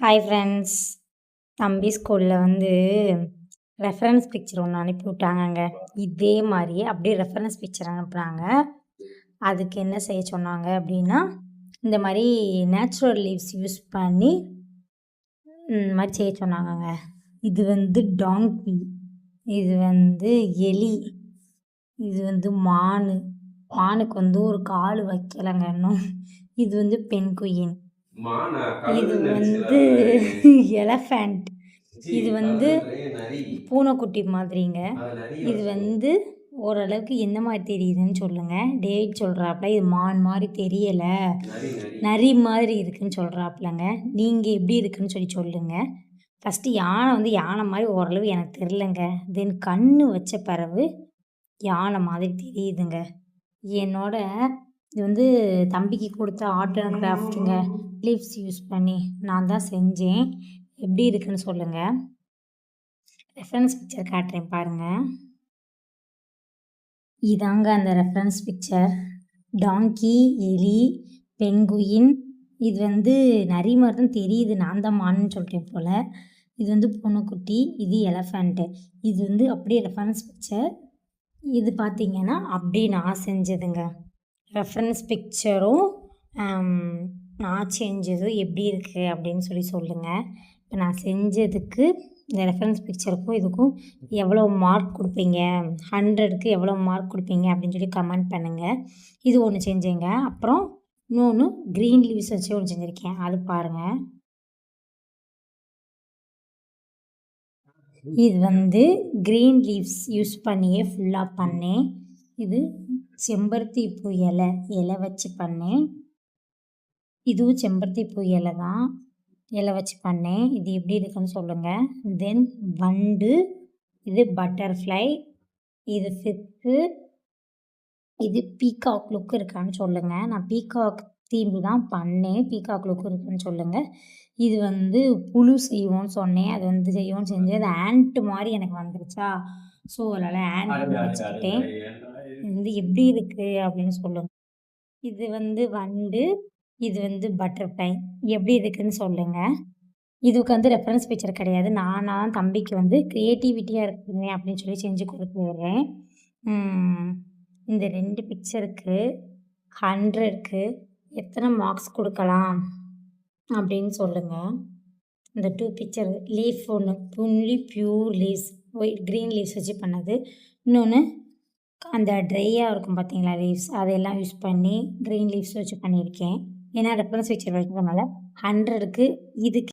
Hi friends. தம்பி ஸ்கூலில் reference picture ஒன்று அனுப்பி விட்டாங்கங்க. இதே மாதிரியே அப்படியே ரெஃபரன்ஸ் பிக்சர் அனுப்புனாங்க. அதுக்கு என்ன செய்ய சொன்னாங்க அப்படின்னா, இந்த மாதிரி நேச்சுரல் லீவ்ஸ் யூஸ் பண்ணி இந்த மாதிரி செய்ய சொன்னாங்கங்க. இது டாங்கி, இது எலி, இது மானு. மானுக்கு ஒரு கால் வைக்கலைங்க இன்னும். இது பென்குயின். இது எலஃபண்ட். இது பூனைக்குட்டி மாதிரிங்க. இது ஓரளவுக்கு என்ன மாதிரி தெரியுதுன்னு சொல்லுங்கள். டேவிட் சொல்கிறாப்புல இது மான் மாதிரி தெரியலை, நரி மாதிரி இருக்குதுன்னு சொல்கிறாப்புலங்க. நீங்கள் எப்படி இருக்குன்னு சொல்லுங்கள். ஃபஸ்ட்டு யானை மாதிரி ஓரளவு எனக்கு தெரிலங்க. தென் கண்ணு வச்ச பிறகு யானை மாதிரி தெரியுதுங்க. என்னோட இது தம்பிக்கு கொடுத்த ஆர்ட் அண்ட் கிராஃப்ட்டுங்க. லீவ்ஸ் யூஸ் பண்ணி நான் தான் செஞ்சேன். எப்படி இருக்குன்னு சொல்லுங்கள். ரெஃபரன்ஸ் பிக்சர் காட்டுறேன் பாருங்கள். இதாங்க அந்த ரெஃபரன்ஸ் பிக்சர். டாங்கி, எலி, பென்குயின். இது நரி மாதிரி தான் தெரியுது, நான் தான் மான்னு சொல்லிட்டேன் போல். இது பூனைக்குட்டி, இது எலஃபண்ட்டு. இது அப்படியே ரெஃபரன்ஸ் பிக்சர். இது பார்த்திங்கன்னா அப்படியே நான் செஞ்சதுங்க. ரெஃபரன்ஸ் பிக்சரும் நான் செஞ்சதும் எப்படி இருக்குது அப்படின்னு சொல்லுங்கள். இப்போ நான் செஞ்சதுக்கு இந்த ரெஃபரன்ஸ் பிக்சருக்கும் இதுக்கும் எவ்வளோ மார்க் கொடுப்பீங்க, 100க்கு எவ்வளோ மார்க் கொடுப்பீங்க அப்படின்னு கமெண்ட் பண்ணுங்கள். இது ஒன்று செஞ்சேங்க. அப்புறம் இன்னொன்று க்ரீன் லீவ்ஸ் வச்சு ஒன்று செஞ்சுருக்கேன், அது பாருங்கள். இது க்ரீன் லீவ்ஸ் யூஸ் பண்ணியே ஃபுல்லாக பண்ணேன். இது செம்பருத்தி பூ இலை வச்சு பண்ணேன். இதுவும் செம்பருத்தி பூ இலை தான், இலை வச்சு பண்ணேன். இது எப்படி இருக்குன்னு சொல்லுங்கள். தென் வண்டு, இது பட்டர்ஃப்ளை, இது ஃபிஷ்ஷு, இது பீகாக் லுக் இருக்கான்னு சொல்லுங்கள். நான் பீகாக் தீம் தான் பண்ணேன், பீகாக் லுக் இருக்குன்னு சொல்லுங்கள். இது புழு செய்வோன்னு சொன்னேன், அது செய்வோன்னு செஞ்சு அது ஆண்ட் மாதிரி எனக்கு வந்துருச்சா, ஸோ அதனால் ஆண்ட் வச்சுக்கிட்டேன். இது எப்படி இருக்குது அப்படின்னு சொல்லுங்கள். இது வண்டு, இது பட்டர்ஃப்ளை. எப்படி இருக்குதுன்னு சொல்லுங்கள். இதுக்கு ரெஃபரன்ஸ் பிக்சர் கிடையாது, நானாக தம்பிக்கு க்ரியேட்டிவிட்டியாக இருக்குங்க அப்படின்னு செஞ்சு கொடுத்துட்றேன். இந்த 2 பிக்சருக்கு 100க்கு எத்தனை மார்க்ஸ் கொடுக்கலாம் அப்படின்னு சொல்லுங்கள். இந்த 2 picture, leaf only pure leaves, green leaves வச்சு பண்ணது. இன்னொன்று அந்த ட்ரையாக இருக்கும் பார்த்தீங்களா லீவ்ஸ், அதையெல்லாம் யூஸ் பண்ணி க்ரீன் லீவ்ஸ் வச்சு பண்ணியிருக்கேன். ஏன்னா ரெஃபரன்ஸ் பிக்சர் வைக்கிறதுனால 100க்கு இதுக்கு